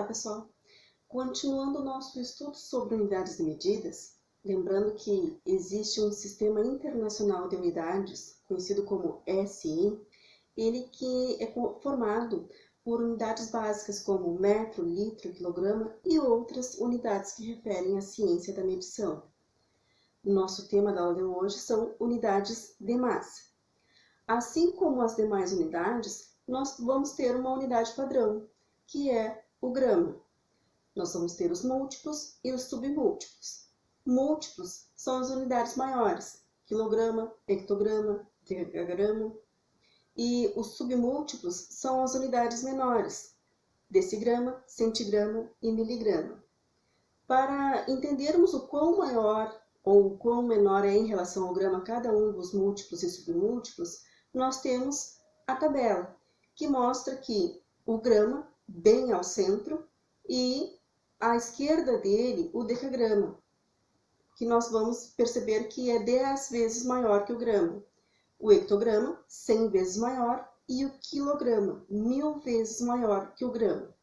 Olá, pessoal! Continuando o nosso estudo sobre unidades de medidas, lembrando que existe um sistema internacional de unidades, conhecido como SI, ele que é formado por unidades básicas como metro, litro, quilograma e outras unidades que referem à ciência da medição. Nosso tema da aula de hoje são unidades de massa. Assim como as demais unidades, nós vamos ter uma unidade padrão, que é o grama. Nós vamos ter os múltiplos e os submúltiplos. Múltiplos são as unidades maiores, quilograma, hectograma, decagrama. E os submúltiplos são as unidades menores, decigrama, centigrama e miligrama. Para entendermos o quão maior ou o quão menor é em relação ao grama cada um dos múltiplos e submúltiplos, nós temos a tabela, que mostra que o grama bem ao centro e à esquerda dele o decagrama, que nós vamos perceber que é 10 vezes maior que o grama. O hectograma, 100 vezes maior, e o quilograma, 1000 vezes maior que o grama.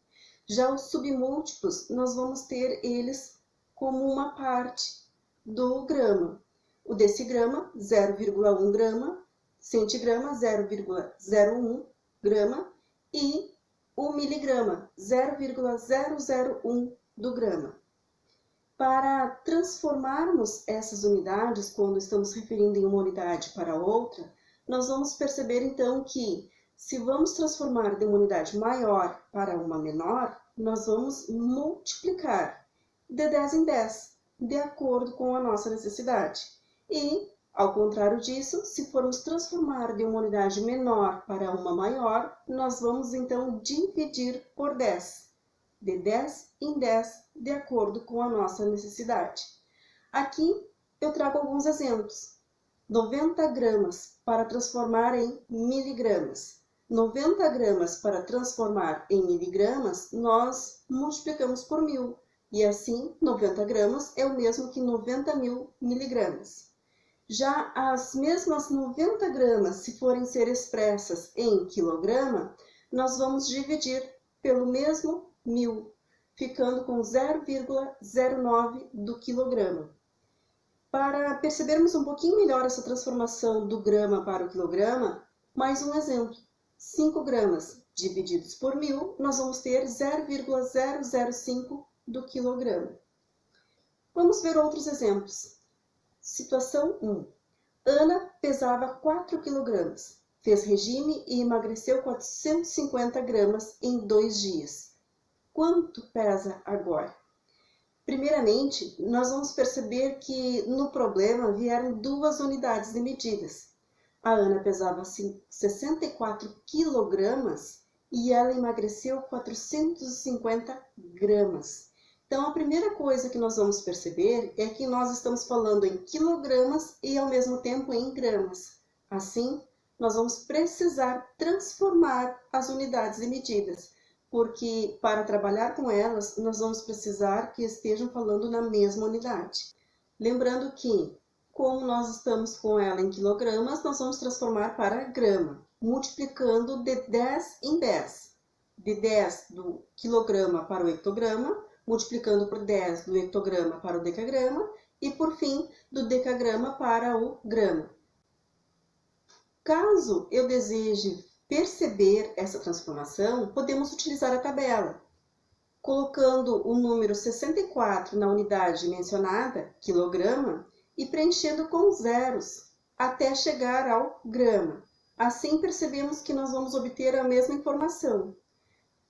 Já os submúltiplos, nós vamos ter eles como uma parte do grama. O decigrama, 0,1 grama, centigrama, 0,01 grama e o miligrama, 0,001 do grama. Para transformarmos essas unidades, quando estamos referindo em uma unidade para outra, nós vamos perceber então que, se vamos transformar de uma unidade maior para uma menor, nós vamos multiplicar de 10 em 10, de acordo com a nossa necessidade. E, ao contrário disso, se formos transformar de uma unidade menor para uma maior, nós vamos então dividir por 10, de 10 em 10, de acordo com a nossa necessidade. Aqui eu trago alguns exemplos. 90 gramas para transformar em miligramas. 90 gramas para transformar em miligramas, nós multiplicamos por 1000. E assim, 90 gramas é o mesmo que 90.000 miligramas. Já as mesmas 90 gramas, se forem ser expressas em quilograma, nós vamos dividir pelo mesmo 1000, ficando com 0,09 do quilograma. Para percebermos um pouquinho melhor essa transformação do grama para o quilograma, mais um exemplo. 5 gramas divididos por 1000, nós vamos ter 0,005 do quilograma. Vamos ver outros exemplos. Situação 1. Ana pesava 4 kg, fez regime e emagreceu 450 gramas em 2 dias. Quanto pesa agora? Primeiramente, nós vamos perceber que no problema vieram duas unidades de medidas. A Ana pesava 64 kg e ela emagreceu 450 gramas. Então, a primeira coisa que nós vamos perceber é que nós estamos falando em quilogramas e, ao mesmo tempo, em gramas. Assim, nós vamos precisar transformar as unidades de medidas, porque, para trabalhar com elas, nós vamos precisar que estejam falando na mesma unidade. Lembrando que, como nós estamos com ela em quilogramas, nós vamos transformar para grama, multiplicando de 10 em 10. De 10 do quilograma para o hectograma, multiplicando por 10 do hectograma para o decagrama e, por fim, do decagrama para o grama. Caso eu deseje perceber essa transformação, podemos utilizar a tabela, colocando o número 64 na unidade mencionada, quilograma, e preenchendo com zeros até chegar ao grama. Assim, percebemos que nós vamos obter a mesma informação.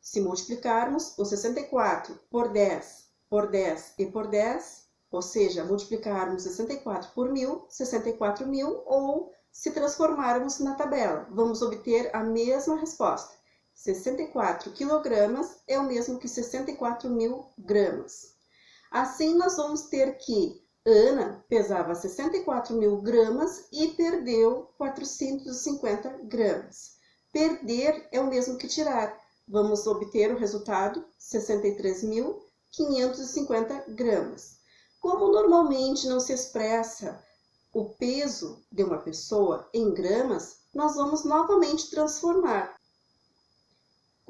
Se multiplicarmos o 64 por 10 e por 10, ou seja, multiplicarmos 64 por 1000, 64.000, ou se transformarmos na tabela, vamos obter a mesma resposta. 64 quilogramas é o mesmo que 64.000 gramas. Assim, nós vamos ter que Ana pesava 64.000 gramas e perdeu 450 gramas. Perder é o mesmo que tirar. Vamos obter o resultado, 63.550 gramas. Como normalmente não se expressa o peso de uma pessoa em gramas, nós vamos novamente transformar.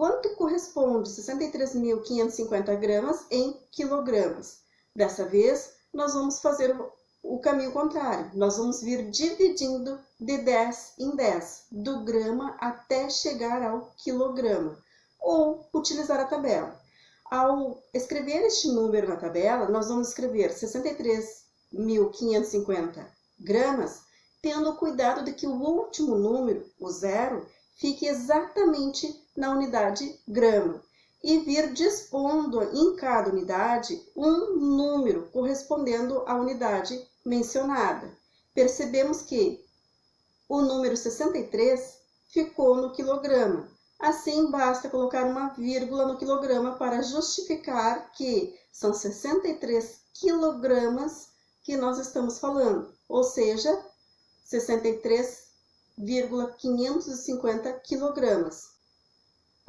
quanto corresponde 63.550 gramas em quilogramas. Dessa vez, nós vamos fazer o caminho contrário. Nós vamos vir dividindo de 10 em 10, do grama até chegar ao quilograma, ou utilizar a tabela. Ao escrever este número na tabela, nós vamos escrever 63.550 gramas, tendo cuidado de que o último número, o zero, fique exatamente na unidade grama e vir dispondo em cada unidade um número correspondendo à unidade mencionada. Percebemos que o número 63 ficou no quilograma. Assim, basta colocar uma vírgula no quilograma para justificar que são 63 quilogramas que nós estamos falando, ou seja, 63,550 quilogramas.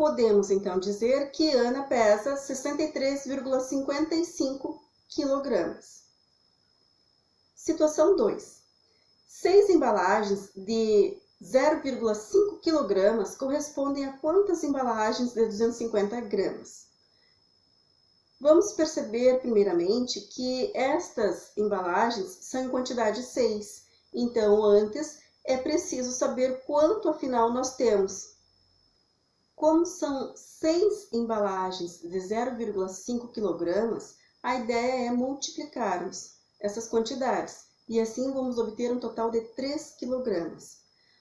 Podemos então dizer que Ana pesa 63,55 quilogramas. Situação 2. 6 embalagens de 0,5 kg correspondem a quantas embalagens de 250 gramas? Vamos perceber, primeiramente, que estas embalagens são em quantidade 6. Então, antes, é preciso saber quanto, afinal, nós temos. Como são 6 embalagens de 0,5 kg, a ideia é multiplicarmos essas quantidades. E assim vamos obter um total de 3 kg.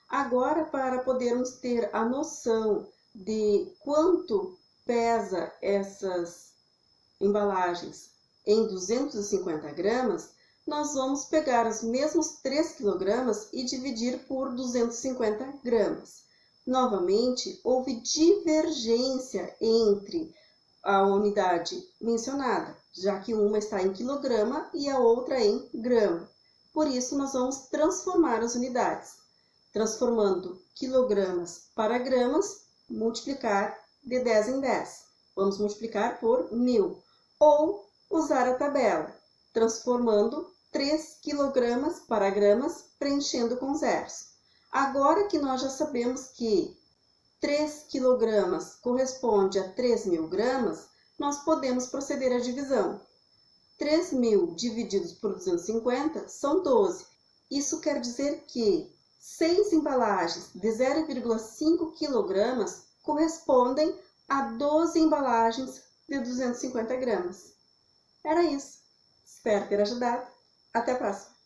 Agora, para podermos ter a noção de quanto pesa essas embalagens em 250 gramas, nós vamos pegar os mesmos 3 kg e dividir por 250 gramas. Novamente, houve divergência entre a unidade mencionada, já que uma está em quilograma e a outra em grama. Por isso, nós vamos transformar as unidades. Transformando quilogramas para gramas, multiplicar de 10 em 10. Vamos multiplicar por 1.000. Ou usar a tabela, transformando 3 quilogramas para gramas, preenchendo com zeros. Agora que nós já sabemos que 3 quilogramas corresponde a 3.000 gramas, nós podemos proceder à divisão. 3.000 divididos por 250 são 12. Isso quer dizer que 6 embalagens de 0,5 kg correspondem a 12 embalagens de 250 gramas. Era isso. Espero ter ajudado. Até a próxima!